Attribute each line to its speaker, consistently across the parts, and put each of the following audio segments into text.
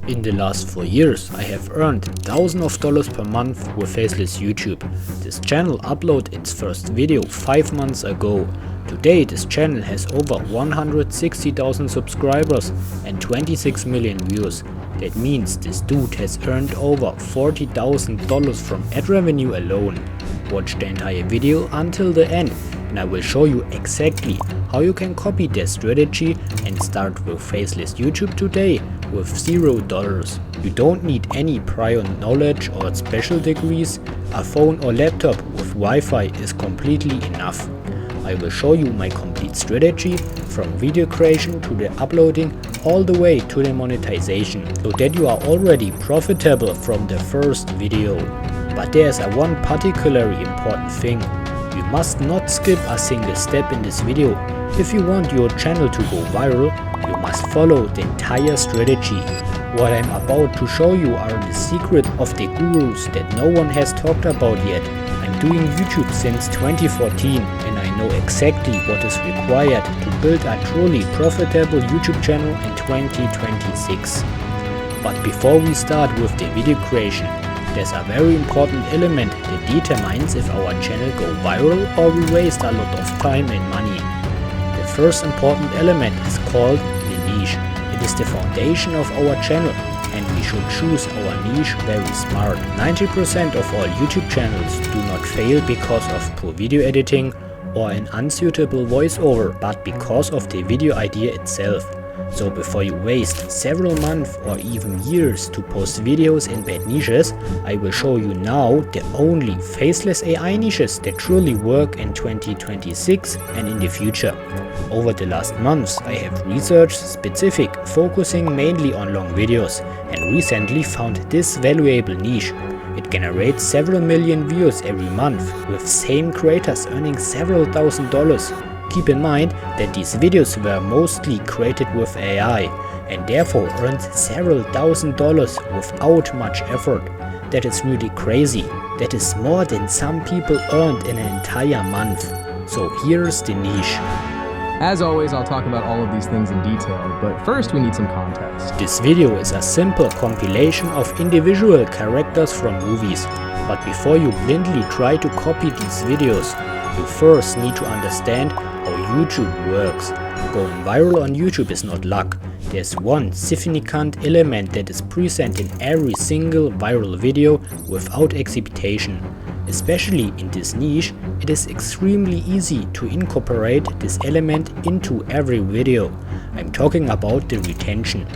Speaker 1: In the last 4 years, I have earned thousands of dollars per month with Faceless YouTube. This channel uploaded its first video 5 months ago. Today this channel has over 160,000 subscribers and 26 million views. That means this dude has earned over $40,000 from ad revenue alone. Watch the entire video until the end and I will show you exactly how you can copy their strategy and start with Faceless YouTube today with $0. You don't need any prior knowledge or special degrees. A phone or laptop with Wi-Fi is completely enough. I will show you my complete strategy from video creation to the uploading all the way to the monetization, so that you are already profitable from the first video. But there's one particularly important thing. You must not skip a single step in this video. If you want your channel to go viral, you must follow the entire strategy. What I'm about to show you are the secret of the gurus that no one has talked about yet. I'm doing YouTube since 2014 and I know exactly what is required to build a truly profitable YouTube channel in 2026. But before we start with the video creation, there's a very important element that determines if our channel go viral or we waste a lot of time and money. The first important element is called the niche. It is the foundation of our channel and we should choose our niche very smart. 90% of all YouTube channels do not fail because of poor video editing or an unsuitable voiceover, but because of the video idea itself. So before you waste several months or even years to post videos in bad niches, I will show you now the only faceless AI niches that truly work in 2026 and in the future. Over the last months I have researched specific, focusing mainly on long videos, and recently found this valuable niche. It generates several million views every month, with same creators earning several $1,000s. Keep in mind that these videos were mostly created with AI and therefore earned several $1,000s without much effort. That is really crazy. That is more than some people earned in an entire month. So here's the niche.
Speaker 2: As always, I'll talk about all of these things in detail, but first we need some context.
Speaker 1: This video is a simple compilation of individual characters from movies. But before you blindly try to copy these videos, you first need to understand how YouTube works. Going viral on YouTube is not luck. There's one significant element that is present in every single viral video without exhibition. Especially in this niche, it is extremely easy to incorporate this element into every video. I'm talking about the retention.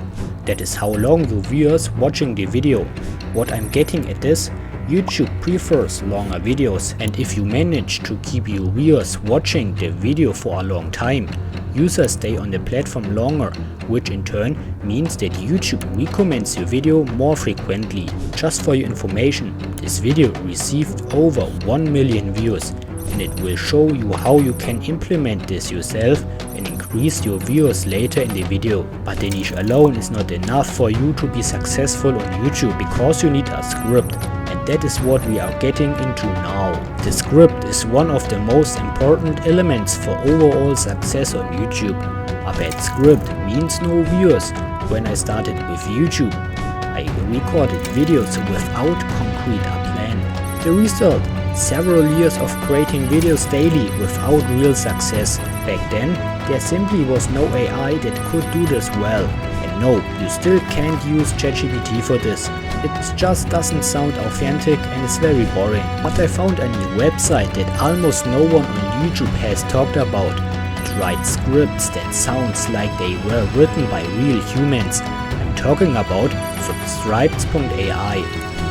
Speaker 1: That is how long your viewers watching the video. What I'm getting at is, YouTube prefers longer videos, and if you manage to keep your viewers watching the video for a long time, users stay on the platform longer, which in turn means that YouTube recommends your video more frequently. Just for your information, this video received over 1 million views, and it will show you how you can implement this yourself and increase your viewers later in the video. But the niche alone is not enough for you to be successful on YouTube, because you need a script. That is what we are getting into now. The script is one of the most important elements for overall success on YouTube. A bad script means no viewers. When I started with YouTube, I recorded videos without concrete plan. The result? Several years of creating videos daily without real success. Back then, there simply was no AI that could do this well. And no, you still can't use ChatGPT for this. It just doesn't sound authentic and is very boring. But I found a new website that almost no one on YouTube has talked about. It writes scripts that sounds like they were written by real humans. I'm talking about subscribes.ai.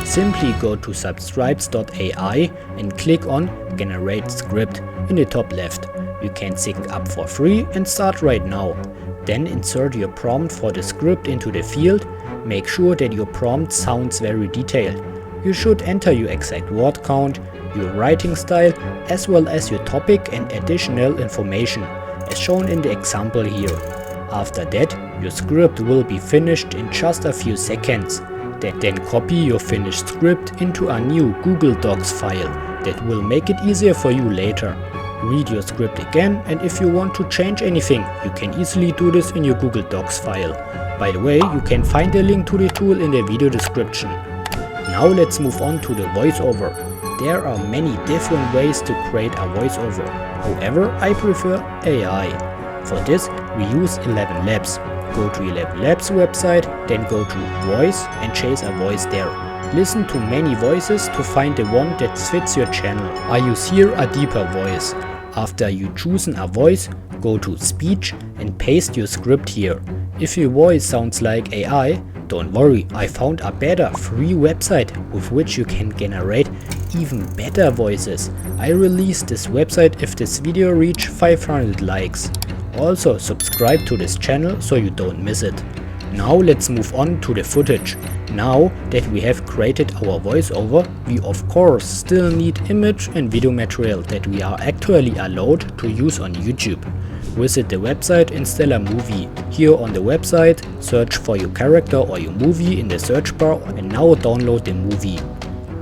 Speaker 1: Simply go to subscribes.ai and click on Generate Script in the top left. You can sign up for free and start right now. Then insert your prompt for the script into the field. Make sure that your prompt sounds very detailed. You should enter your exact word count, your writing style, as well as your topic and additional information, as shown in the example here. After that, your script will be finished in just a few seconds. Then copy your finished script into a new Google Docs file that will make it easier for you later. read your script again, and if you want to change anything, you can easily do this in your Google Docs file. By the way, you can find the link to the tool in the video description. Now let's move on to the voiceover. There are many different ways to create a voiceover. However, I prefer AI. For this, we use 11 Labs. Go to 11 Labs website, then go to Voice and chase a voice there. Listen to many voices to find the one that fits your channel. I use here a deeper voice. After you chosen a voice, go to Speech and paste your script here. If your voice sounds like AI, don't worry, I found a better free website with which you can generate even better voices. I released this website if this video reaches 500 likes. Also subscribe to this channel so you don't miss it. Now let's move on to the footage. Now that we have created our voiceover, we of course still need image and video material that we are actually allowed to use on YouTube. Visit the website, install a movie. Here on the website, search for your character or your movie in the search bar and now download the movie.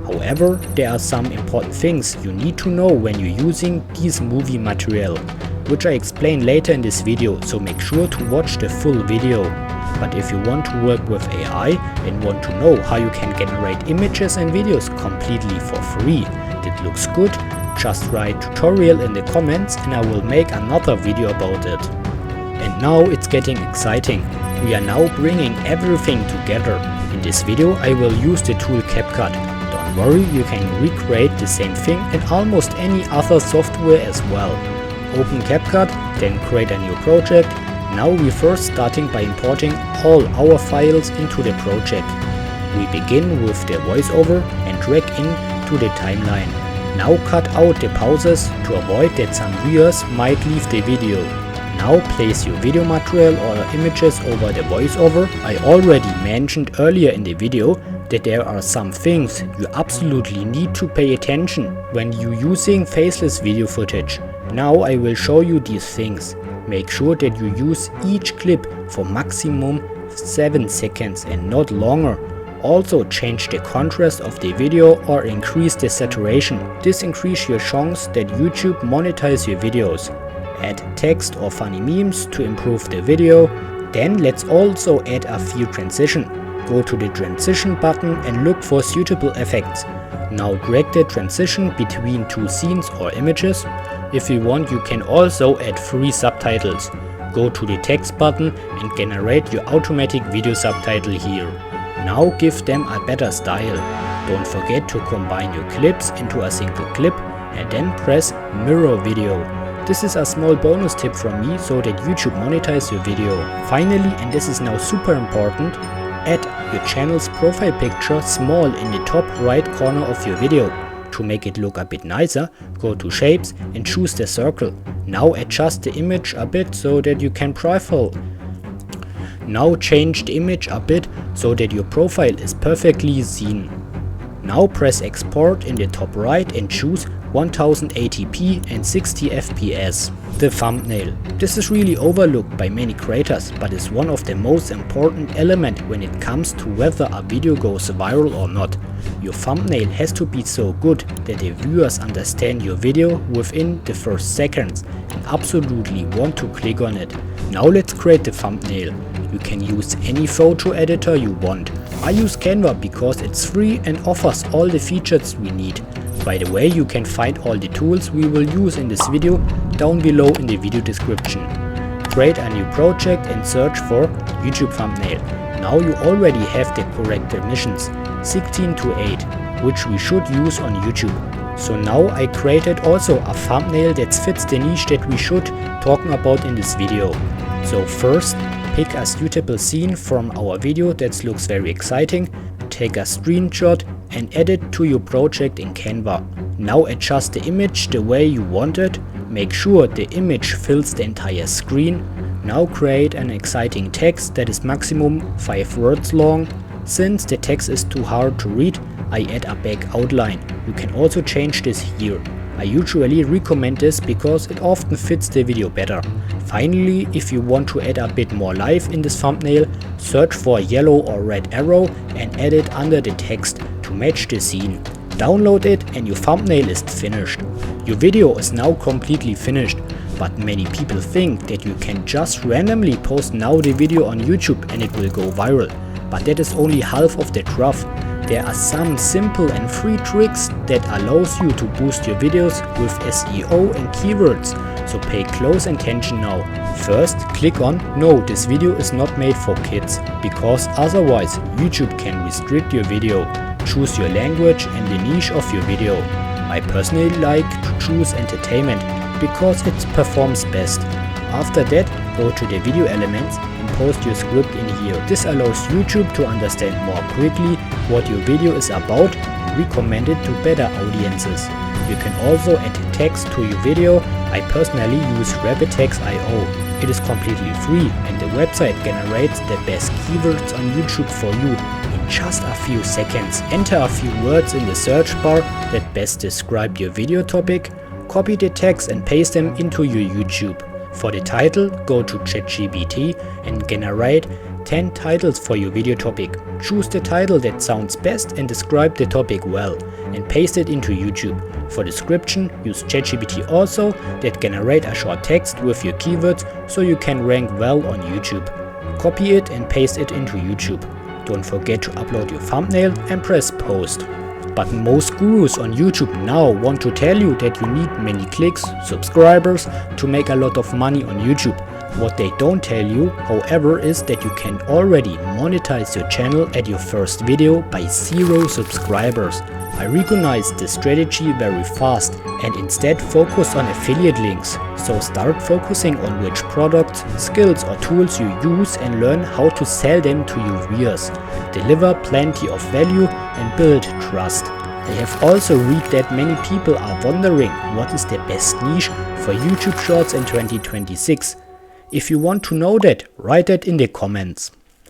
Speaker 1: However, there are some important things you need to know when you're using this movie material, which I explain later in this video, so make sure to watch the full video. But if you want to work with AI and want to know how you can generate images and videos completely for free that looks good, just write tutorial in the comments and I will make another video about it. And now it's getting exciting. We are now bringing everything together. In this video I will use the tool CapCut. Don't worry, you can recreate the same thing in almost any other software as well. Open CapCut, then create a new project. Now we're first starting by importing all our files into the project. We begin with the voiceover and drag into the timeline. Now cut out the pauses to avoid that some viewers might leave the video. Now place your video material or images over the voiceover. I already mentioned earlier in the video that there are some things you absolutely need to pay attention when you're using faceless video footage. Now I will show you these things. Make sure that you use each clip for maximum 7 seconds and not longer. Also change the contrast of the video or increase the saturation. This increases your chance that YouTube monetize your videos. Add text or funny memes to improve the video. Then let's also add a few transition. Go to the transition button and look for suitable effects. Now drag the transition between two scenes or images. If you want, you can also add free subtitles. Go to the text button and generate your automatic video subtitle here. Now give them a better style. Don't forget to combine your clips into a single clip and then press mirror video. This is a small bonus tip from me so that YouTube monetize your video. Finally, and this is now super important, add your channel's profile picture small in the top right corner of your video. To make it look a bit nicer, go to shapes and choose the circle. Now adjust the image a bit so that you can profile. Now change the image a bit so that your profile is perfectly seen. Now press export in the top right and choose 1080p and 60 fps. The thumbnail. This is really overlooked by many creators, but is one of the most important elements when it comes to whether a video goes viral or not. Your thumbnail has to be so good that the viewers understand your video within the first seconds and absolutely want to click on it. Now let's create the thumbnail. You can use any photo editor you want. I use Canva because it's free and offers all the features we need. By the way, you can find all the tools we will use in this video down below in the video description. Create a new project and search for YouTube thumbnail. Now you already have the correct permissions, 16:8, which we should use on YouTube. So now I created also a thumbnail that fits the niche that we should talking about in this video. So first, pick a suitable scene from our video that looks very exciting, take a screenshot and add it to your project in Canva. Now adjust the image the way you want it, make sure the image fills the entire screen. Now create an exciting text that is maximum 5 words long. Since the text is too hard to read, I add a back outline. You can also change this here. I usually recommend this because it often fits the video better. Finally, if you want to add a bit more life in this thumbnail, search for a yellow or red arrow and add it under the text to match the scene. download it and your thumbnail is finished. Your video is now completely finished, but many people think that you can just randomly post now the video on YouTube and it will go viral. But that is only half of the truth. There are some simple and free tricks that allows you to boost your videos with SEO and keywords, so pay close attention now. First, click on "No, this video is not made for kids", because otherwise YouTube can restrict your video. Choose your language and the niche of your video. I personally like to choose entertainment because it performs best. After that, go to the video elements and post your script in here. This allows YouTube to understand more quickly what your video is about and recommend it to better audiences. You can also add text to your video. I personally use RabbitText.io. It is completely free and the website generates the best keywords on YouTube for you in just a few seconds. Enter a few words in the search bar that best describe your video topic. Copy the text and paste them into your YouTube. For the title, go to ChatGPT and generate 10 titles for your video topic. Choose the title that sounds best and describe the topic well, and paste it into YouTube. For description, use ChatGPT also that generate a short text with your keywords so you can rank well on YouTube. Copy it and paste it into YouTube. Don't forget to upload your thumbnail and press post. But most gurus on YouTube now want to tell you that you need many clicks, subscribers to make a lot of money on YouTube. What they don't tell you, however, is that you can already monetize your channel at your first video by 0 subscribers. I recognized this strategy very fast and instead focus on affiliate links. So start focusing on which products, skills or tools you use and learn how to sell them to your viewers. Deliver plenty of value and build trust. I have also read that many people are wondering what is the best niche for YouTube Shorts in 2026. If you want to know that, write it in the comments.